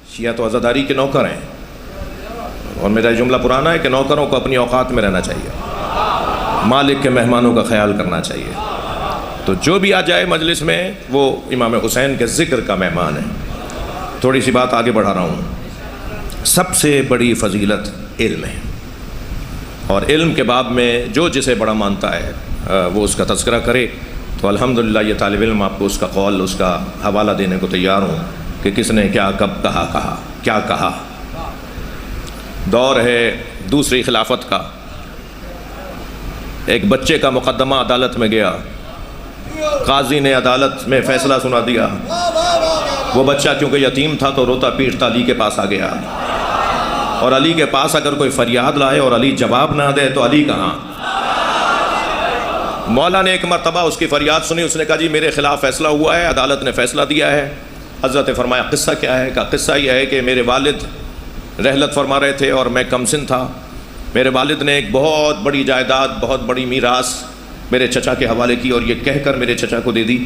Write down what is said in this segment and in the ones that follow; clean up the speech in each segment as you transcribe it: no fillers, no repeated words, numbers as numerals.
شیعہ تو عزاداری کے نوکر ہیں، اور میرا جملہ پرانا ہے کہ نوکروں کو اپنی اوقات میں رہنا چاہیے، مالک کے مہمانوں کا خیال کرنا چاہیے۔ تو جو بھی آ جائے مجلس میں وہ امام حسین کے ذکر کا مہمان ہے۔ تھوڑی سی بات آگے بڑھا رہا ہوں۔ سب سے بڑی فضیلت علم ہے، اور علم کے باب میں جو جسے بڑا مانتا ہے وہ اس کا تذکرہ کرے۔ تو الحمدللہ یہ طالب علم آپ کو اس کا قول، اس کا حوالہ دینے کو تیار ہوں کہ کس نے کیا کب کیا کہا۔ دور ہے دوسری خلافت کا۔ ایک بچے کا مقدمہ عدالت میں گیا، قاضی نے عدالت میں فیصلہ سنا دیا۔ وہ بچہ کیونکہ یتیم تھا تو روتا پیٹتا علی کے پاس آ گیا، اور علی کے پاس اگر کوئی فریاد لائے اور علی جواب نہ دے تو علی کہاں؟ مولا نے ایک مرتبہ اس کی فریاد سنی، اس نے کہا جی میرے خلاف فیصلہ ہوا ہے، عدالت نے فیصلہ دیا ہے۔ حضرت نے فرمایا قصہ کیا ہے؟ کہا قصہ یہ ہے کہ میرے والد رحلت فرما رہے تھے اور میں کم سن تھا۔ میرے والد نے ایک بہت بڑی جائیداد، بہت بڑی میراث میرے چچا کے حوالے کی، اور یہ کہہ کر میرے چچا کو دے دی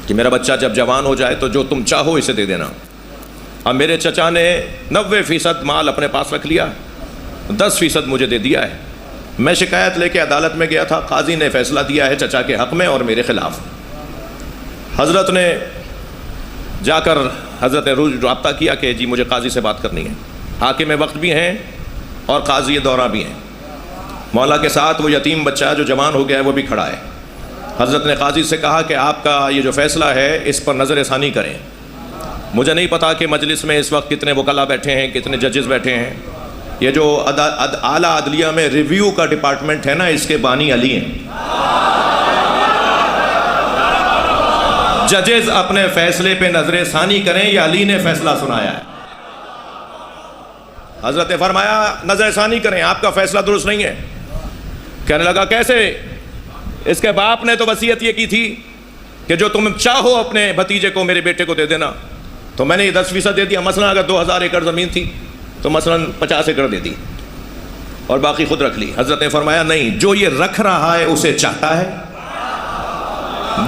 کہ میرا بچہ جب جوان ہو جائے تو جو تم چاہو اسے دے دینا۔ اب میرے چچا نے 90% مال اپنے پاس رکھ لیا، 10% مجھے دے دیا ہے۔ میں شکایت لے کے عدالت میں گیا تھا، قاضی نے فیصلہ دیا ہے چچا کے حق میں اور میرے خلاف۔ حضرت نے جا کر حضرت نے روز رابطہ کیا کہ جی مجھے قاضی سے بات کرنی ہے۔ حاکم وقت بھی ہیں اور قاضی دورہ بھی ہیں۔ مولا کے ساتھ وہ یتیم بچہ جو جوان ہو گیا ہے وہ بھی کھڑا ہے۔ حضرت نے قاضی سے کہا کہ آپ کا یہ جو فیصلہ ہے اس پر نظر ثانی کریں۔ مجھے نہیں پتا کہ مجلس میں اس وقت کتنے وکلا بیٹھے ہیں، کتنے ججز بیٹھے ہیں۔ یہ جو اعلیٰ عدلیہ میں ریویو کا ڈپارٹمنٹ ہے نا، اس کے بانی علی ہیں۔ ججز اپنے فیصلے پہ نظر ثانی کریں، یہ علی نے فیصلہ سنایا ہے۔ حضرت نے فرمایا نظر ثانی کریں، آپ کا فیصلہ درست نہیں ہے۔ کہنے لگا کیسے؟ اس کے باپ نے تو وصیت یہ کی تھی کہ جو تم چاہو اپنے بھتیجے کو، میرے بیٹے کو دے دینا، تو میں نے یہ 10% دے دیا۔ مثلا اگر 2000 ایکڑ زمین تھی تو مثلا 50 ایکڑ دے دی اور باقی خود رکھ لی۔ حضرت نے فرمایا نہیں، جو یہ رکھ رہا ہے اسے چاہتا ہے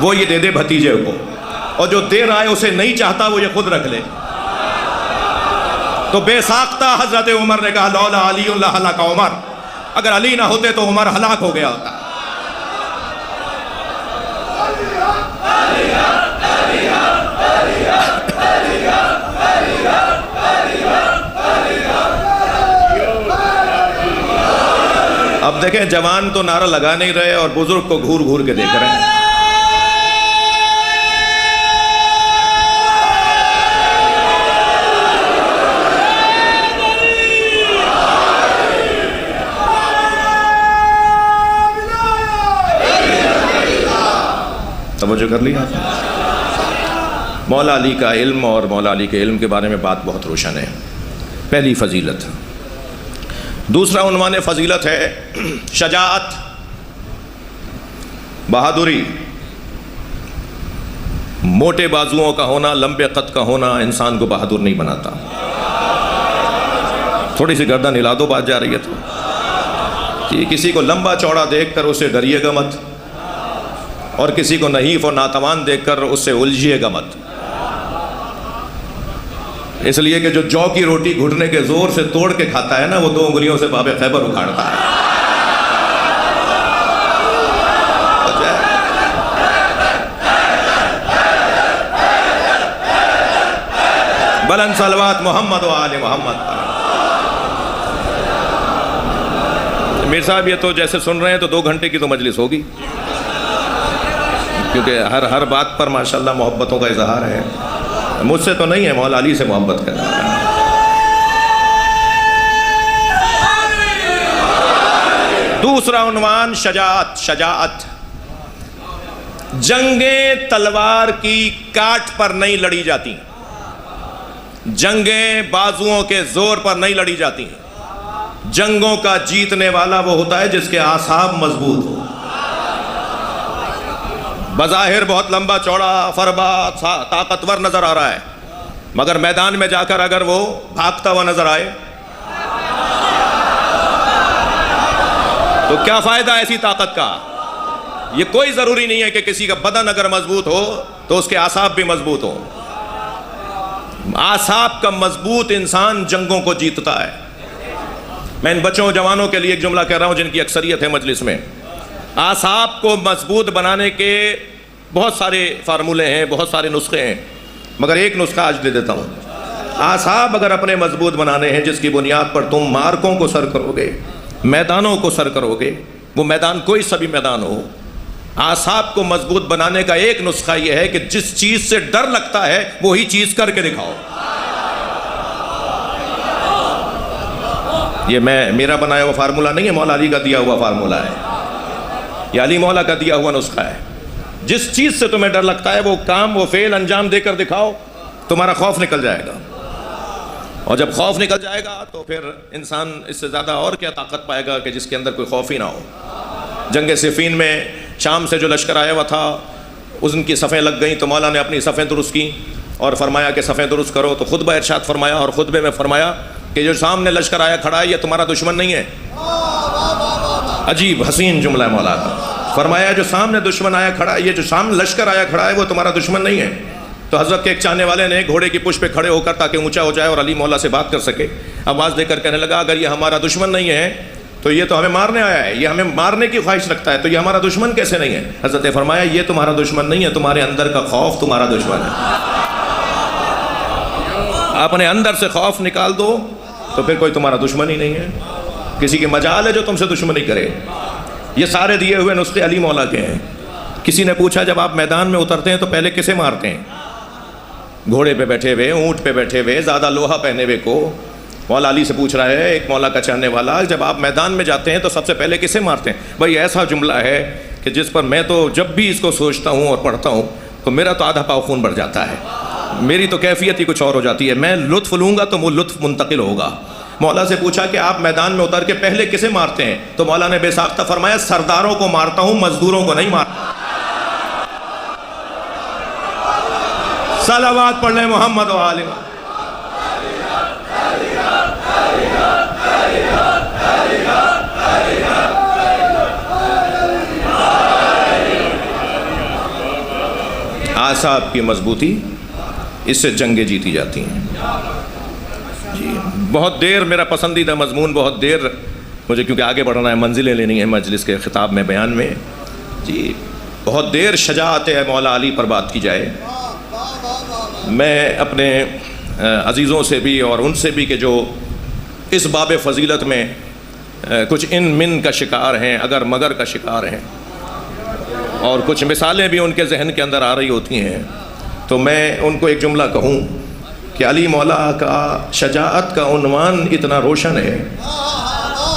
وہ یہ دے دے بھتیجے کو، اور جو دے رہا ہے اسے نہیں چاہتا وہ یہ خود رکھ لے۔ تو بے ساختہ حضرت عمر نے کہا لولا علی لہلک عمر، اگر علی نہ ہوتے تو عمر ہلاک ہو گیا ہوتا۔ اب دیکھیں جوان تو نعرہ لگا نہیں رہے اور بزرگ کو گھور گھور کے دیکھ رہے ہیں۔ توجہ کر لیا۔ مولا علی کا علم اور مولا علی کے علم کے بارے میں بات بہت روشن ہے۔ پہلی فضیلت۔ دوسرا عنوان فضیلت ہے شجاعت، بہادری۔ موٹے بازوؤں کا ہونا، لمبے قد کا ہونا انسان کو بہادر نہیں بناتا۔ تھوڑی سی گردن ہلا دو، بات جا رہی ہے تو کہ کسی کو لمبا چوڑا دیکھ کر اسے ڈریے گا مت، اور کسی کو نحیف اور ناتوان دیکھ کر اس سے الجھیے گا مت۔ اس لیے کہ جو جو کی روٹی گھٹنے کے زور سے توڑ کے کھاتا ہے نا، وہ 2 انگلیوں سے باب خیبر اکھاڑتا ہے۔ بلند صلوات محمد و آل محمد۔ میر صاحب یہ تو جیسے سن رہے ہیں تو 2 گھنٹے کی تو مجلس ہوگی، کیونکہ ہر بات پر ماشاءاللہ محبتوں کا اظہار ہے۔ مجھ سے تو نہیں ہے، مولا علی سے محبت کرنا ہے۔ دوسرا عنوان شجاعت۔ شجاعت، جنگیں تلوار کی کاٹ پر نہیں لڑی جاتی، جنگیں بازوؤں کے زور پر نہیں لڑی جاتی۔ جنگوں کا جیتنے والا وہ ہوتا ہے جس کے اعصاب مضبوط ہو۔ بظاہر بہت لمبا چوڑا، فربا، طاقتور نظر آ رہا ہے، مگر میدان میں جا کر اگر وہ بھاگتا ہوا نظر آئے تو کیا فائدہ ایسی طاقت کا؟ یہ کوئی ضروری نہیں ہے کہ کسی کا بدن اگر مضبوط ہو تو اس کے اعصاب بھی مضبوط ہو۔ اعصاب کا مضبوط انسان جنگوں کو جیتتا ہے۔ میں ان بچوں جوانوں کے لیے ایک جملہ کہہ رہا ہوں جن کی اکثریت ہے مجلس میں۔ اعصاب کو مضبوط بنانے کے بہت سارے فارمولے ہیں، بہت سارے نسخے ہیں، مگر ایک نسخہ آج دے دیتا ہوں۔ اعصاب اگر اپنے مضبوط بنانے ہیں جس کی بنیاد پر تم مارکوں کو سر کرو گے، میدانوں کو سر کرو گے، وہ میدان کوئی سا بھی میدان ہو، اعصاب کو مضبوط بنانے کا ایک نسخہ یہ ہے کہ جس چیز سے ڈر لگتا ہے وہی چیز کر کے دکھاؤ۔ یہ میرا بنایا ہوا فارمولہ نہیں ہے، مولا علی کا دیا ہوا فارمولہ ہے، یہ علی مولا کا دیا ہوا نسخہ ہے۔ جس چیز سے تمہیں ڈر لگتا ہے وہ کام، وہ فعل انجام دے کر دکھاؤ، تمہارا خوف نکل جائے گا۔ اور جب خوف نکل جائے گا تو پھر انسان اس سے زیادہ اور کیا طاقت پائے گا کہ جس کے اندر کوئی خوف ہی نہ ہو۔ جنگ صفین میں شام سے جو لشکر آیا ہوا تھا اس کی صفیں لگ گئیں تو مولا نے اپنی صفیں درست کی اور فرمایا کہ صفیں درست کرو، تو خطبہ ارشاد فرمایا اور خطبے میں فرمایا کہ جو سامنے لشکر آیا کھڑا ہے یہ تمہارا دشمن نہیں ہے۔ عجیب حسین جملہ ہے مولا کا، فرمایا جو سامنے دشمن آیا کھڑا ہے، یہ جو سامنے لشکر آیا کھڑا ہے وہ تمہارا دشمن نہیں ہے۔ تو حضرت کے ایک چاہنے والے نے گھوڑے کی پشت پہ کھڑے ہو کر تاکہ اونچا ہو جائے اور علی مولا سے بات کر سکے آواز دے کر کہنے لگا اگر یہ ہمارا دشمن نہیں ہے تو یہ تو ہمیں مارنے آیا ہے، یہ ہمیں مارنے کی خواہش رکھتا ہے، تو یہ ہمارا دشمن کیسے نہیں ہے؟ حضرت نے فرمایا یہ تمہارا دشمن نہیں ہے، تمہارے اندر کا خوف تمہارا دشمن ہے۔ اپنے اندر سے خوف نکال دو تو پھر کوئی تمہارا دشمن ہی نہیں ہے، کسی کی مجال ہے جو تم سے دشمنی کرے۔ یہ سارے دیے ہوئے نسخے علی مولا کے ہیں۔ کسی نے پوچھا جب آپ میدان میں اترتے ہیں تو پہلے کسے مارتے ہیں؟ گھوڑے پہ بیٹھے ہوئے، اونٹ پہ بیٹھے ہوئے، زیادہ لوہا پہنے ہوئے کو مولا علی سے پوچھ رہا ہے ایک مولا کا چاہنے والا، جب آپ میدان میں جاتے ہیں تو سب سے پہلے کسے مارتے ہیں؟ بھائی ایسا جملہ ہے کہ جس پر میں تو جب بھی اس کو سوچتا ہوں اور پڑھتا ہوں تو میرا تو آدھا پاؤ خون بڑھ جاتا ہے، میری تو کیفیت ہی کچھ اور ہو جاتی ہے، میں لطف لوں گا تو وہ لطف منتقل ہوگا۔ مولا سے پوچھا کہ آپ میدان میں اتر کے پہلے کسے مارتے ہیں؟ تو مولا نے بے ساختہ فرمایا سرداروں کو مارتا ہوں، مزدوروں کو نہیں مارتا۔ صلوات پڑھ لیں محمد و آل محمد۔ اعصاب کی مضبوطی، اس سے جنگیں جیتی جاتی ہیں۔ جی بہت دیر میرا پسندیدہ مضمون، بہت دیر مجھے کیونکہ آگے بڑھنا ہے، منزلیں لینی ہیں مجلس کے خطاب میں، بیان میں، جی بہت دیر شجاعت مولا علی پر بات کی جائے۔ میں اپنے عزیزوں سے بھی اور ان سے بھی کہ جو اس باب فضیلت میں کچھ ان من کا شکار ہیں، اگر مگر کا شکار ہیں، اور کچھ مثالیں بھی ان کے ذہن کے اندر آ رہی ہوتی ہیں، تو میں ان کو ایک جملہ کہوں کہ علی مولا کا شجاعت کا عنوان اتنا روشن ہے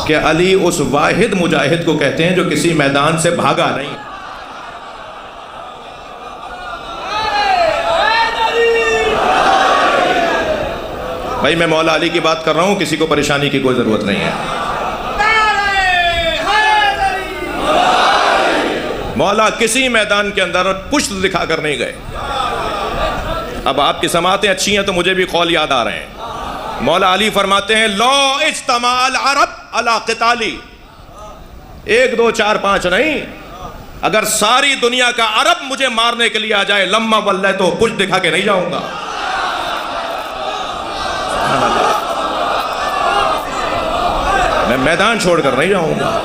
کہ علی اس واحد مجاہد کو کہتے ہیں جو کسی میدان سے بھاگا نہیں۔ بھائی میں مولا علی کی بات کر رہا ہوں، کسی کو پریشانی کی کوئی ضرورت نہیں ہے۔ مولا کسی میدان کے اندر پشت دکھا کر نہیں گئے۔ اب آپ کی سماعتیں اچھی ہیں تو مجھے بھی قول یاد آ رہے ہیں۔ مولا علی فرماتے ہیں لو اجتمع العرب علی قتالی، 1 2 4 5 نہیں، اگر ساری دنیا کا عرب مجھے مارنے کے لیے آ جائے لما واللہ تو پشت دکھا کے نہیں جاؤں گا۔ میں میدان چھوڑ کر نہیں جاؤں گا۔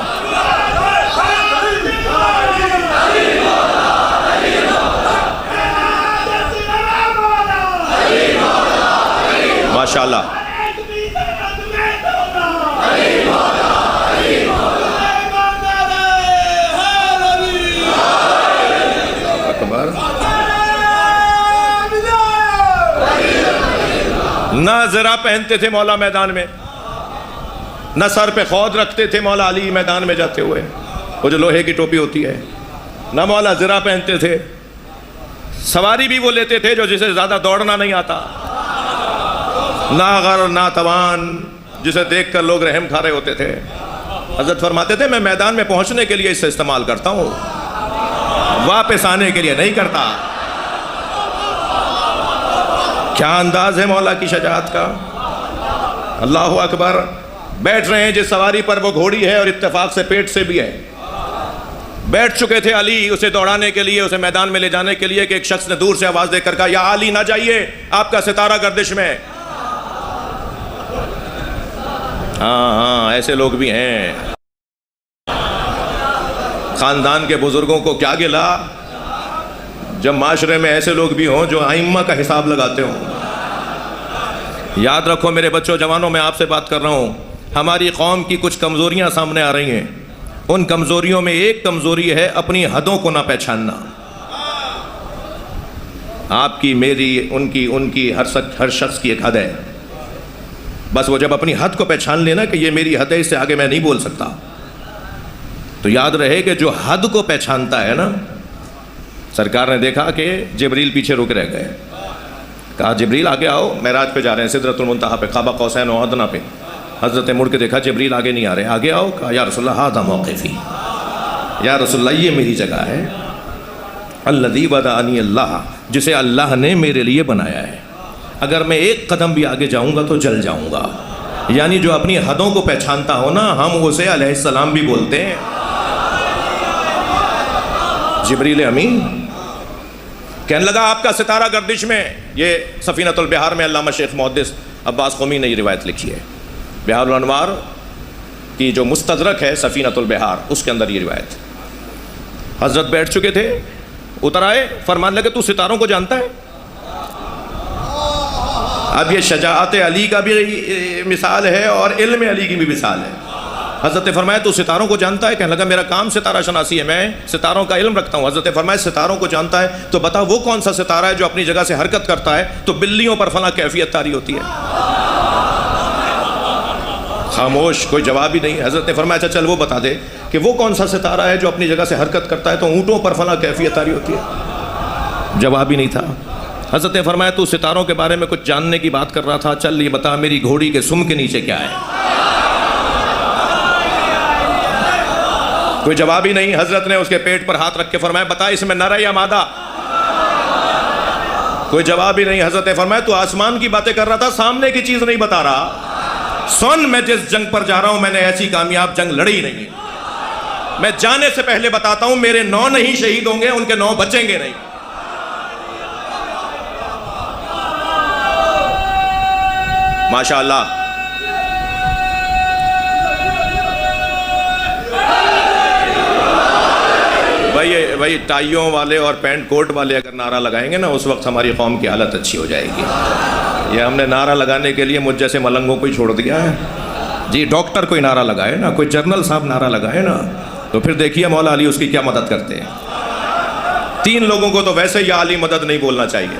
ماشاءاللہ اکبر۔ نہ زرہ پہنتے تھے مولا میدان میں، نہ سر پہ خود رکھتے تھے مولا علی میدان میں جاتے ہوئے، وہ جو لوہے کی ٹوپی ہوتی ہے، نہ مولا زرہ پہنتے تھے، سواری بھی وہ لیتے تھے جو جسے زیادہ دوڑنا نہیں آتا، ناغر ناتوان جسے دیکھ کر لوگ رحم کھا رہے ہوتے تھے۔ حضرت فرماتے تھے میں میدان میں پہنچنے کے لیے اسے استعمال کرتا ہوں، واپس آنے کے لیے نہیں کرتا۔ کیا انداز ہے مولا کی شجاعت کا، اللہ اکبر۔ بیٹھ رہے ہیں جس سواری پر وہ گھوڑی ہے اور اتفاق سے پیٹ سے بھی ہے، بیٹھ چکے تھے علی اسے دوڑانے کے لیے، اسے میدان میں لے جانے کے لیے، کہ ایک شخص نے دور سے آواز دے کر کہا یا علی نہ جائیے، آپ کا ستارہ گردش میں ہے۔ ہاں ایسے لوگ بھی ہیں۔ خاندان کے بزرگوں کو کیا گلا جب معاشرے میں ایسے لوگ بھی ہوں جو ائمہ کا حساب لگاتے ہوں۔ یاد رکھو میرے بچوں جوانوں، میں آپ سے بات کر رہا ہوں، ہماری قوم کی کچھ کمزوریاں سامنے آ رہی ہیں۔ ان کمزوریوں میں ایک کمزوری ہے اپنی حدوں کو نہ پہچاننا۔ آپ کی، میری، ان کی ہر شخص کی ایک حد ہے۔ بس وہ جب اپنی حد کو پہچان لینا کہ یہ میری حد ہے، اس سے آگے میں نہیں بول سکتا، تو یاد رہے کہ جو حد کو پہچانتا ہے نا، سرکار نے دیکھا کہ جبریل پیچھے رک رہ گئے، کہا جبریل آگے آؤ، معراج پہ جا رہے ہیں، سدرۃ المنتہا پہ، قاب قوسین و ادنیٰ پہ۔ حضرت نے مڑ کے دیکھا جبریل آگے نہیں آ رہے، آگے آؤ، کہا یا رسول اللہ ھذا موقفی، یا رسول اللہ یہ میری جگہ ہے، الذی بدأنی اللہ، جسے اللہ نے میرے لیے بنایا ہے، اگر میں ایک قدم بھی آگے جاؤں گا تو جل جاؤں گا۔ یعنی جو اپنی حدوں کو پہچانتا ہو نا، ہم اسے علیہ السلام بھی بولتے ہیں۔ جبریل امین کہنے لگا آپ کا ستارہ گردش میں۔ یہ سفینۃ البحار میں علامہ شیخ محدث عباس قومی نے یہ روایت لکھی ہے، بحار الانوار کی جو مستدرک ہے سفینۃ البحار، اس کے اندر یہ روایت۔ حضرت بیٹھ چکے تھے، اتر آئے، فرمانے لگے تو ستاروں کو جانتا ہے؟ اب یہ شجاعت علی کا بھی مثال ہے اور علم علی کی بھی مثال ہے۔ حضرت نے فرمایا تو ستاروں کو جانتا ہے؟ کہنے لگا میرا کام ستارہ شناسی ہے، میں ستاروں کا علم رکھتا ہوں۔ حضرت نے فرمایا ستاروں کو جانتا ہے تو بتا وہ کون سا ستارہ ہے جو اپنی جگہ سے حرکت کرتا ہے تو بلیوں پر فلاں کیفیت طاری ہوتی ہے؟ خاموش، کوئی جواب ہی نہیں۔ حضرت نے فرمایا اچھا چل وہ بتا دے کہ وہ کون سا ستارہ ہے جو اپنی جگہ سے حرکت کرتا ہے تو اونٹوں پر فلاں کیفیت طاری ہوتی ہے؟ جواب ہی نہیں تھا۔ حضرت نے فرمایا تو ستاروں کے بارے میں کچھ جاننے کی بات کر رہا تھا، چل یہ بتا میری گھوڑی کے سم کے نیچے کیا ہے؟ کوئی جواب ہی نہیں۔ حضرت نے اس کے پیٹ پر ہاتھ رکھ کے فرمایا بتا اس میں نر ہے یا مادہ؟ کوئی جواب ہی نہیں۔ حضرت نے فرمایا تو آسمان کی باتیں کر رہا تھا، سامنے کی چیز نہیں بتا رہا۔ سن میں جس جنگ پر جا رہا ہوں میں نے ایسی کامیاب جنگ لڑی نہیں ہے، میں جانے سے پہلے بتاتا ہوں میرے 9 نہیں شہید ہوں گے، ان کے 9 بچیں گے نہیں۔ ماشاءاللہ۔ بھائی ٹائیوں والے اور پینٹ کوٹ والے اگر نعرہ لگائیں گے نا، اس وقت ہماری قوم کی حالت اچھی ہو جائے گی۔ یہ ہم نے نعرہ لگانے کے لیے مجھ جیسے ملنگوں کو ہی چھوڑ دیا ہے جی۔ ڈاکٹر کوئی نعرہ لگائے نا، کوئی جنرل صاحب نعرہ لگائے نا، تو پھر دیکھیے مولا علی اس کی کیا مدد کرتے ہیں۔ 3 لوگوں کو تو ویسے یا علی مدد نہیں بولنا چاہیے،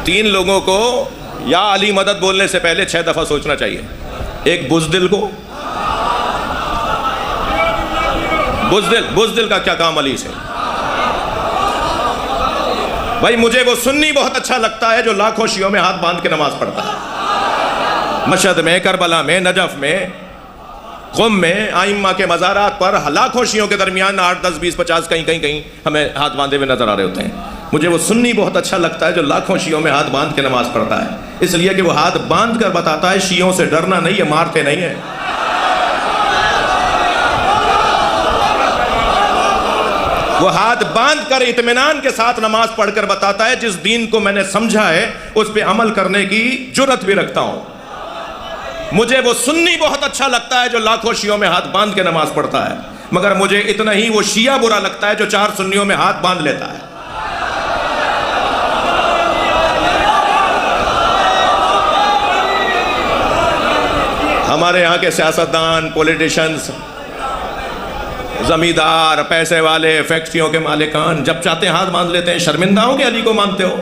3 لوگوں کو یا علی مدد بولنے سے پہلے 6 دفعہ سوچنا چاہیے۔ ایک بزدل کو، بزدل کا کیا کام علی سے؟ بھائی مجھے وہ سنی بہت اچھا لگتا ہے جو لاکھوں شیعوں میں ہاتھ باندھ کے نماز پڑھتا ہے، مشہد میں، کربلا میں، نجف میں، قم میں، ائمہ کے مزارات پر لاکھوں شیعوں کے درمیان 8، 10، 20، 50 کہیں ہمیں ہاتھ باندھے ہوئے نظر آ رہے ہوتے ہیں۔ مجھے وہ سنی بہت اچھا لگتا ہے جو لاکھوں شیعوں میں ہاتھ باندھ کے نماز پڑھتا ہے، اس لیے کہ وہ ہاتھ باندھ کر بتاتا ہے شیعوں سے ڈرنا نہیں ہے، مارتے نہیں ہیں۔ وہ ہاتھ باندھ کر اطمینان کے ساتھ نماز پڑھ کر بتاتا ہے جس دین کو میں نے سمجھا ہے اس پہ عمل کرنے کی جرت بھی رکھتا ہوں۔ مجھے وہ سنی بہت اچھا لگتا ہے جو لاکھوں شیعوں میں ہاتھ باندھ کے نماز پڑھتا ہے، مگر مجھے اتنا ہی وہ شیعہ برا لگتا ہے جو 4 سنیوں میں ہاتھ باندھ لیتا ہے۔ ہمارے یہاں کے سیاستدان، پولیٹیشنز، زمیندار، پیسے والے، فیکٹریوں کے مالکان جب چاہتے ہیں ہاتھ باندھ لیتے ہیں۔ شرمندہ ہو کہ علی کو مانتے ہو؟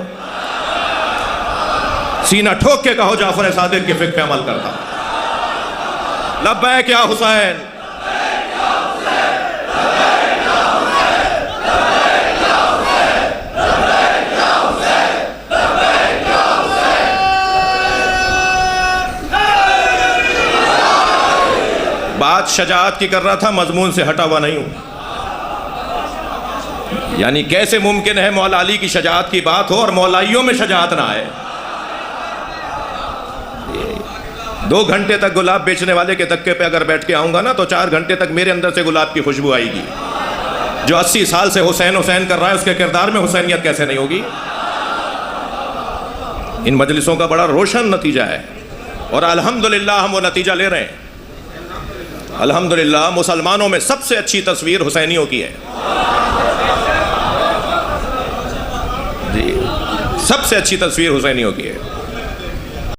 سینہ ٹھوک کے کہو جعفر صادق کے فقہ پہ عمل کرتا۔ لبیک یا حسین، بات شجاعت کی کر رہا تھا، مضمون سے ہٹا ہوا نہیں ہوں۔ یعنی کیسے ممکن ہے مولا علی کی شجاعت کی بات ہو اور مولائیوں میں شجاعت نہ آئے؟ 2 گھنٹے تک گلاب بیچنے والے کے تکے پہ اگر بیٹھ کے آؤں گا نا تو 4 گھنٹے تک میرے اندر سے گلاب کی خوشبو آئے گی. جو 80 سال سے حسین حسین کر رہا ہے اس کے کردار میں حسینیت کیسے نہیں ہوگی؟ ان مجلسوں کا بڑا روشن نتیجہ ہے اور الحمدللہ ہم وہ نتیجہ لے رہے ہیں. الحمدللہ مسلمانوں میں سب سے اچھی تصویر حسینیوں کی ہے جی، سب سے اچھی تصویر حسینیوں کی ہے.